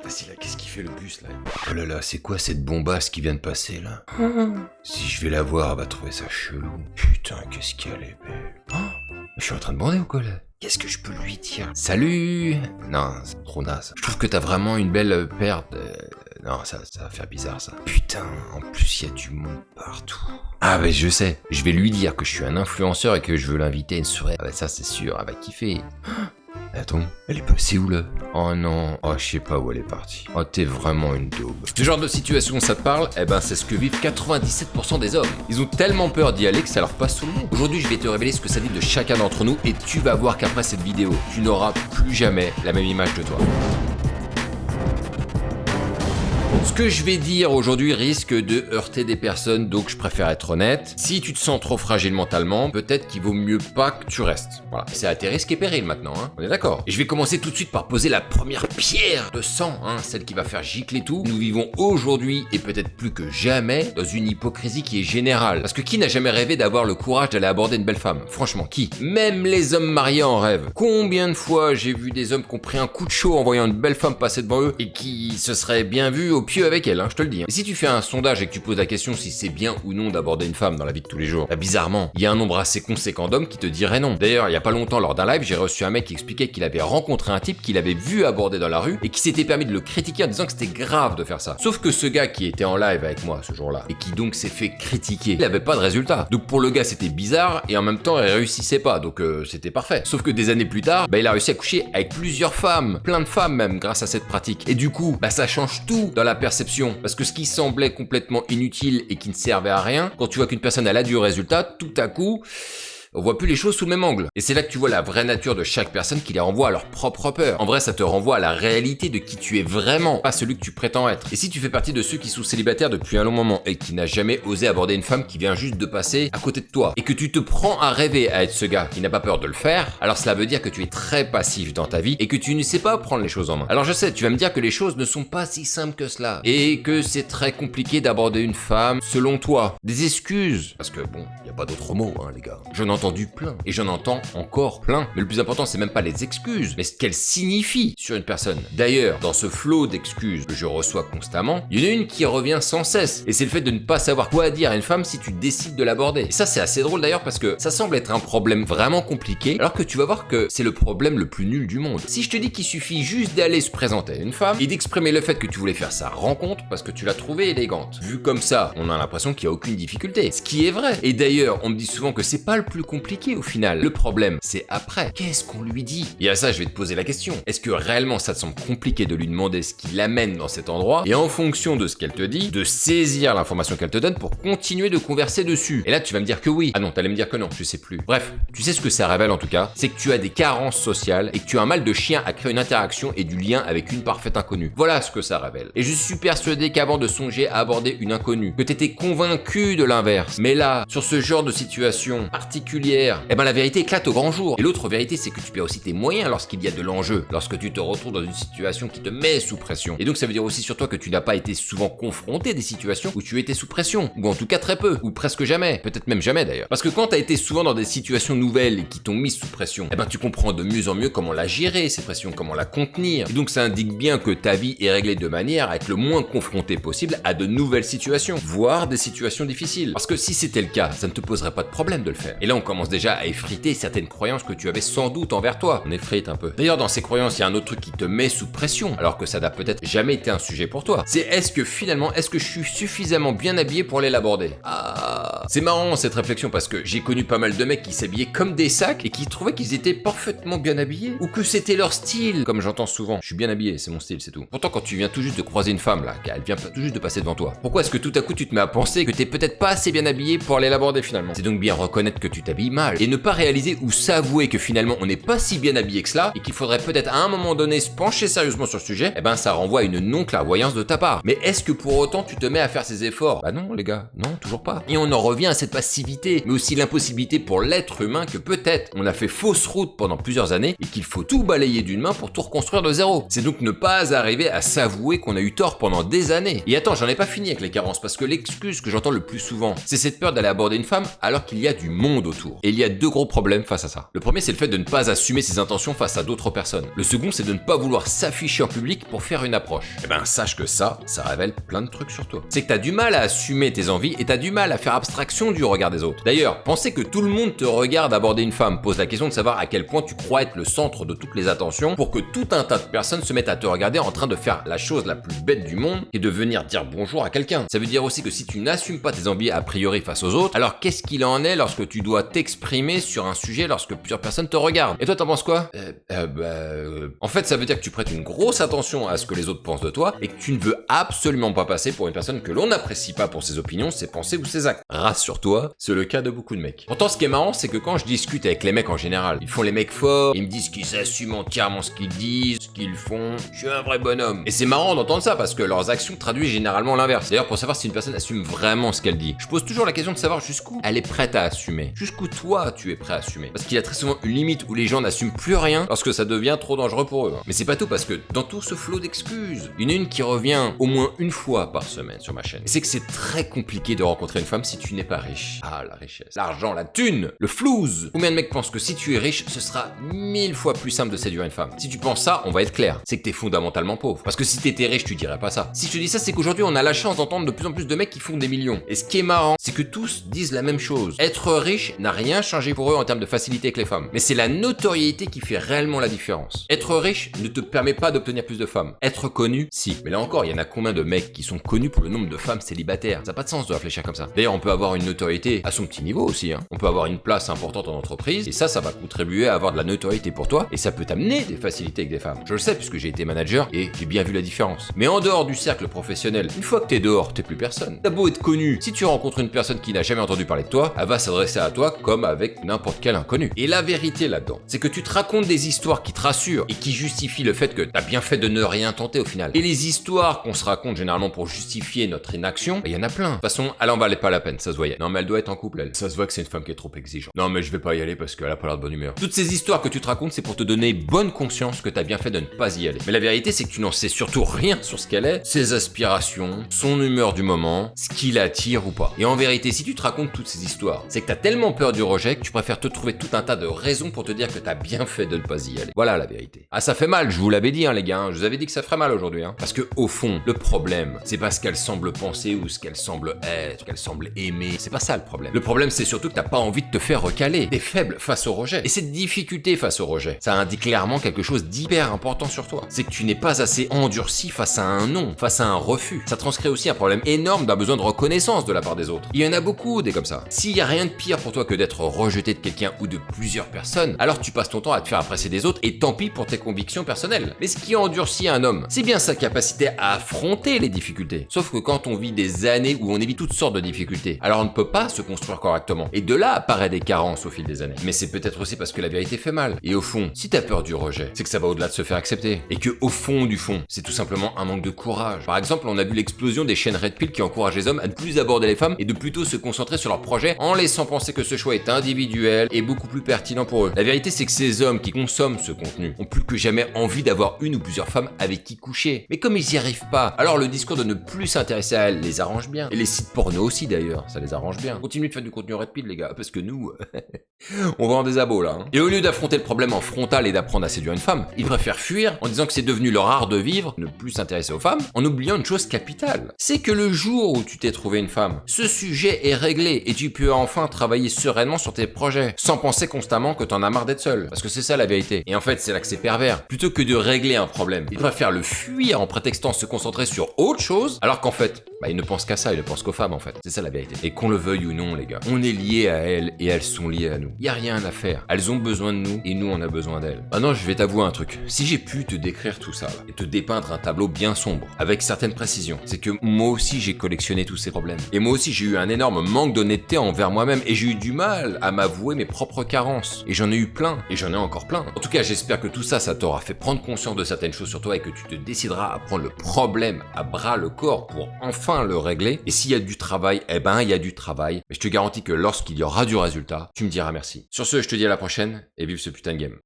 Vas-y là, qu'est-ce qu'il fait le bus là? Oh là là, c'est quoi cette bombasse qui vient de passer là? Si je vais la voir, elle va trouver ça chelou. Putain, qu'est-ce qu'elle est belle. Je suis en train de bander ou quoi là? Qu'est-ce que je peux lui dire? Salut! Non, c'est trop naze. Je trouve que t'as vraiment une belle paire de... Non, ça va faire bizarre ça. Putain, en plus il y a du monde partout. Ah bah je sais, je vais lui dire que je suis un influenceur et que je veux l'inviter à une soirée. Ah bah ça c'est sûr, elle va kiffer. Attends, elle est passée où là? Oh non, oh je sais pas où elle est partie. Oh t'es vraiment une daube. Ce genre de situation ça te parle? Eh ben c'est ce que vivent 97% des hommes. Ils ont tellement peur d'y aller que ça leur passe sous le nez. Aujourd'hui je vais te révéler ce que ça dit de chacun d'entre nous et tu vas voir qu'après cette vidéo, tu n'auras plus jamais la même image de toi. Ce que je vais dire aujourd'hui risque de heurter des personnes, donc je préfère être honnête. Si tu te sens trop fragile mentalement, peut-être qu'il vaut mieux pas que tu restes. Voilà, c'est à tes risques et périls maintenant, hein. On est d'accord. Et je vais commencer tout de suite par poser la première pierre de sang, hein, celle qui va faire gicler tout. Nous vivons aujourd'hui, et peut-être plus que jamais, dans une hypocrisie qui est générale. Parce que qui n'a jamais rêvé d'avoir le courage d'aller aborder une belle femme? Franchement, qui? Même les hommes mariés en rêvent. Combien de fois j'ai vu des hommes qui ont pris un coup de chaud en voyant une belle femme passer devant eux et qui se seraient bien vus au pieu avec elle, hein, je te le dis. Et si tu fais un sondage et que tu poses la question si c'est bien ou non d'aborder une femme dans la vie de tous les jours, bah bizarrement, il y a un nombre assez conséquent d'hommes qui te diraient non. D'ailleurs, il y a pas longtemps, lors d'un live, j'ai reçu un mec qui expliquait qu'il avait rencontré un type qu'il avait vu aborder dans la rue et qui s'était permis de le critiquer en disant que c'était grave de faire ça. Sauf que ce gars qui était en live avec moi ce jour-là et qui donc s'est fait critiquer, il avait pas de résultat. Donc pour le gars, c'était bizarre et en même temps, il réussissait pas. Donc c'était parfait. Sauf que des années plus tard, bah il a réussi à coucher avec plusieurs femmes, plein de femmes même, grâce à cette pratique. Et du coup, bah ça change tout dans la perception. Parce que ce qui semblait complètement inutile et qui ne servait à rien, quand tu vois qu'une personne a du résultat, tout à coup, on voit plus les choses sous le même angle. Et c'est là que tu vois la vraie nature de chaque personne qui les renvoie à leur propre peur. En vrai, ça te renvoie à la réalité de qui tu es vraiment, pas celui que tu prétends être. Et si tu fais partie de ceux qui sont célibataires depuis un long moment et qui n'a jamais osé aborder une femme qui vient juste de passer à côté de toi, et que tu te prends à rêver à être ce gars qui n'a pas peur de le faire, alors cela veut dire que tu es très passif dans ta vie et que tu ne sais pas prendre les choses en main. Alors je sais, tu vas me dire que les choses ne sont pas si simples que cela, et que c'est très compliqué d'aborder une femme selon toi. Des excuses, parce que bon, y a pas d'autre mot, hein les gars. J'en ai entendu plein, et j'en entends encore plein. Mais le plus important, c'est même pas les excuses, mais ce qu'elles signifient sur une personne. D'ailleurs, dans ce flot d'excuses que je reçois constamment, il y en a une qui revient sans cesse, et c'est le fait de ne pas savoir quoi dire à une femme si tu décides de l'aborder. Et ça, c'est assez drôle d'ailleurs, parce que ça semble être un problème vraiment compliqué, alors que tu vas voir que c'est le problème le plus nul du monde. Si je te dis qu'il suffit juste d'aller se présenter à une femme, et d'exprimer le fait que tu voulais faire sa rencontre, parce que tu l'as trouvée élégante. Vu comme ça, on a l'impression qu'il n'y a aucune difficulté. Ce qui est vrai. Et d'ailleurs, on me dit souvent que c'est pas le plus compliqué au final. Le problème, c'est après. Qu'est-ce qu'on lui dit? Et à ça, je vais te poser la question. Est-ce que réellement ça te semble compliqué de lui demander ce qui l'amène dans cet endroit et en fonction de ce qu'elle te dit, de saisir l'information qu'elle te donne pour continuer de converser dessus? Et là, tu vas me dire que oui. Ah non, t'allais me dire que non, je sais plus. Bref, tu sais ce que ça révèle en tout cas, c'est que tu as des carences sociales et que tu as un mal de chien à créer une interaction et du lien avec une parfaite inconnue. Voilà ce que ça révèle. Et je suis persuadé qu'avant de songer à aborder une inconnue, que t'étais convaincu de l'inverse. Mais là, sur ce genre de situation particulière, eh ben la vérité éclate au grand jour. Et l'autre vérité, c'est que tu perds aussi tes moyens lorsqu'il y a de l'enjeu, lorsque tu te retrouves dans une situation qui te met sous pression. Et donc ça veut dire aussi sur toi que tu n'as pas été souvent confronté à des situations où tu étais sous pression, ou en tout cas très peu, ou presque jamais, peut-être même jamais d'ailleurs. Parce que quand tu as été souvent dans des situations nouvelles et qui t'ont mis sous pression, eh ben tu comprends de mieux en mieux comment la gérer, ces pressions, comment la contenir. Et donc ça indique bien que ta vie est réglée de manière à être le moins confronté possible à de nouvelles situations, voire des situations difficiles. Parce que si c'était le cas, ça ne te poserait pas de problème de le faire. Et là on commence déjà à effriter certaines croyances que tu avais sans doute envers toi. On effrite un peu. D'ailleurs, dans ces croyances, il y a un autre truc qui te met sous pression, alors que ça n'a peut-être jamais été un sujet pour toi. C'est est-ce que je suis suffisamment bien habillé pour aller l'aborder? Ah, c'est marrant cette réflexion parce que j'ai connu pas mal de mecs qui s'habillaient comme des sacs et qui trouvaient qu'ils étaient parfaitement bien habillés ou que c'était leur style. Comme j'entends souvent, je suis bien habillé, c'est mon style, c'est tout. Pourtant, quand tu viens tout juste de croiser une femme là, elle vient tout juste de passer devant toi, pourquoi est-ce que tout à coup tu te mets à penser que t'es peut-être pas assez bien habillé pour aller l'aborder finalement? C'est donc bien reconnaître que tu t'habilles mal et ne pas réaliser ou s'avouer que finalement on n'est pas si bien habillé que cela et qu'il faudrait peut-être à un moment donné se pencher sérieusement sur le sujet, eh ben ça renvoie à une non-clairvoyance de ta part. Mais est-ce que pour autant tu te mets à faire ces efforts? Bah non les gars, non, toujours pas. Et on en revient revient à cette passivité, mais aussi l'impossibilité pour l'être humain que peut-être on a fait fausse route pendant plusieurs années et qu'il faut tout balayer d'une main pour tout reconstruire de zéro. C'est donc ne pas arriver à s'avouer qu'on a eu tort pendant des années. Et attends, j'en ai pas fini avec les carences, parce que l'excuse que j'entends le plus souvent, c'est cette peur d'aller aborder une femme alors qu'il y a du monde autour. Et il y a deux gros problèmes face à ça. Le premier, c'est le fait de ne pas assumer ses intentions face à d'autres personnes. Le second, c'est de ne pas vouloir s'afficher en public pour faire une approche. Eh ben, sache que ça révèle plein de trucs sur toi. C'est que t'as du mal à assumer tes envies et t'as du mal à faire abstraction du regard des autres. D'ailleurs, penser que tout le monde te regarde aborder une femme pose la question de savoir à quel point tu crois être le centre de toutes les attentions pour que tout un tas de personnes se mettent à te regarder en train de faire la chose la plus bête du monde et de venir dire bonjour à quelqu'un. Ça veut dire aussi que si tu n'assumes pas tes envies a priori face aux autres, alors qu'est-ce qu'il en est lorsque tu dois t'exprimer sur un sujet lorsque plusieurs personnes te regardent? Et toi, t'en penses quoi? En fait, ça veut dire que tu prêtes une grosse attention à ce que les autres pensent de toi et que tu ne veux absolument pas passer pour une personne que l'on n'apprécie pas pour ses opinions, ses pensées ou ses actes. Rassure-toi, c'est le cas de beaucoup de mecs. Pourtant, ce qui est marrant, c'est que quand je discute avec les mecs en général, ils font les mecs forts, ils me disent qu'ils assument entièrement ce qu'ils disent, ce qu'ils font. Je suis un vrai bonhomme. Et c'est marrant d'entendre ça parce que leurs actions traduisent généralement l'inverse. D'ailleurs, pour savoir si une personne assume vraiment ce qu'elle dit, je pose toujours la question de savoir jusqu'où elle est prête à assumer. Jusqu'où toi, tu es prêt à assumer. Parce qu'il y a très souvent une limite où les gens n'assument plus rien lorsque ça devient trop dangereux pour eux. Mais c'est pas tout, parce que dans tout ce flot d'excuses, il y en a une qui revient au moins une fois par semaine sur ma chaîne. Et c'est que c'est très compliqué de rencontrer une femme si tu n'es pas riche. Ah, la richesse. L'argent, la thune, le flouze. Combien de mecs pensent que si tu es riche, ce sera 1000 fois plus simple de séduire une femme? Si tu penses ça, on va être clair. C'est que t'es fondamentalement pauvre. Parce que si t'étais riche, tu dirais pas ça. Si je te dis ça, c'est qu'aujourd'hui, on a la chance d'entendre de plus en plus de mecs qui font des millions. Et ce qui est marrant, c'est que tous disent la même chose. Être riche n'a rien changé pour eux en termes de facilité avec les femmes. Mais c'est la notoriété qui fait réellement la différence. Être riche ne te permet pas d'obtenir plus de femmes. Être connu, si. Mais là encore, il y en a combien de mecs qui sont connus pour le nombre de femmes célibataires? Ça n'a pas de sens de réfléchir comme ça. D'ailleurs, on peut avoir une notoriété à son petit niveau aussi. On peut avoir une place importante en entreprise et ça va contribuer à avoir de la notoriété pour toi et ça peut t'amener des facilités avec des femmes. Je le sais puisque j'ai été manager et j'ai bien vu la différence. Mais en dehors du cercle professionnel, une fois que t'es dehors, t'es plus personne. T'as beau être connu, si tu rencontres une personne qui n'a jamais entendu parler de toi, elle va s'adresser à toi comme avec n'importe quel inconnu. Et la vérité là-dedans, c'est que tu te racontes des histoires qui te rassurent et qui justifient le fait que t'as bien fait de ne rien tenter au final. Et les histoires qu'on se raconte généralement pour justifier notre inaction, il y en a plein. De toute façon, elle en valait pas la peine, ça se voyait. Non mais elle doit être en couple, elle. Ça se voit que c'est une femme qui est trop exigeante. Non mais je vais pas y aller parce qu'elle a pas l'air de bonne humeur. Toutes ces histoires que tu te racontes, c'est pour te donner bonne conscience que t'as bien fait de ne pas y aller. Mais la vérité, c'est que tu n'en sais surtout rien sur ce qu'elle est, ses aspirations, son humeur du moment, ce qui l'attire ou pas. Et en vérité, si tu te racontes toutes ces histoires, c'est que t'as tellement peur du rejet que tu préfères te trouver tout un tas de raisons pour te dire que t'as bien fait de ne pas y aller. Voilà la vérité. Ah, ça fait mal, je vous l'avais dit, les gars. Je vous avais dit que ça ferait mal aujourd'hui, Parce que, au fond, le problème, c'est pas ce qu'elle semble penser ou ce qu'elle semble être, ce qu'elle semble aimer. C'est pas ça le problème. Le problème, c'est surtout que t'as pas envie de te faire recaler. T'es faible face au rejet. Et cette difficulté face au rejet, ça indique clairement quelque chose d'hyper important sur toi. C'est que tu n'es pas assez endurci face à un non, face à un refus. Ça transcrit aussi un problème énorme d'un besoin de reconnaissance de la part des autres. Il y en a beaucoup des comme ça. S'il y a rien de pire pour toi que d'être rejeté de quelqu'un ou de plusieurs personnes, alors tu passes ton temps à te faire apprécier des autres et tant pis pour tes convictions personnelles. Mais ce qui endurcit un homme, c'est bien sa capacité à affronter les difficultés. Sauf que quand on vit des années où on évite toutes sortes de difficultés, alors on ne peut pas se construire correctement. Et de là apparaît des carences au fil des années. Mais c'est peut-être aussi parce que la vérité fait mal. Et au fond, si t'as peur du rejet, c'est que ça va au-delà de se faire accepter. Et que au fond du fond, c'est tout simplement un manque de courage. Par exemple, on a vu l'explosion des chaînes Red Pill qui encouragent les hommes à ne plus aborder les femmes et de plutôt se concentrer sur leur projet en laissant penser que ce choix est individuel et beaucoup plus pertinent pour eux. La vérité, c'est que ces hommes qui consomment ce contenu ont plus que jamais envie d'avoir une ou plusieurs femmes avec qui coucher. Mais comme ils y arrivent pas, alors le discours de ne plus s'intéresser à elles les arrange bien. Et les sites porno aussi d'ailleurs, ça les arrange bien. Continuez de faire du contenu Red Pill les gars, parce que nous, on vend des abos là. Et au lieu d'affronter le problème en frontal et d'apprendre à séduire une femme, ils préfèrent fuir en disant que c'est devenu leur art de vivre, ne plus s'intéresser aux femmes, en oubliant une chose capitale. C'est que le jour où tu t'es trouvé une femme, ce sujet est réglé et tu peux enfin travailler sereinement sur tes projets, sans penser constamment que t'en as marre d'être seul. Parce que c'est ça la vérité. Et en fait, c'est là que c'est pervers. Plutôt que de régler un problème, ils préfèrent le fuir en prétextant se concentrer sur autre chose, alors qu'en fait, ils ne pensent qu'à ça, ils ne pensent qu'aux femmes en fait. C'est ça la vérité. Et qu'on le veuille ou non les gars, on est liés à elles et elles sont liées à nous. Y a rien à faire. Elles ont besoin de nous et nous on a besoin d'elles. Maintenant je vais t'avouer un truc. Si j'ai pu te décrire tout ça là, et te dépeindre un tableau bien sombre, avec certaines précisions, c'est que moi aussi j'ai collectionné tous ces problèmes. Et moi aussi j'ai eu un énorme manque d'honnêteté envers moi-même et j'ai eu du mal à m'avouer mes propres carences. Et j'en ai eu plein. Et j'en ai encore plein. En tout cas j'espère que tout ça, ça t'aura fait prendre conscience de certaines choses sur toi et que tu te décideras à prendre le problème à bras le corps pour enfin le régler. Et s'il y a du travail, il y a du travail, mais je te garantis que lorsqu'il y aura du résultat, tu me diras merci. Sur ce, je te dis à la prochaine et vive ce putain de game.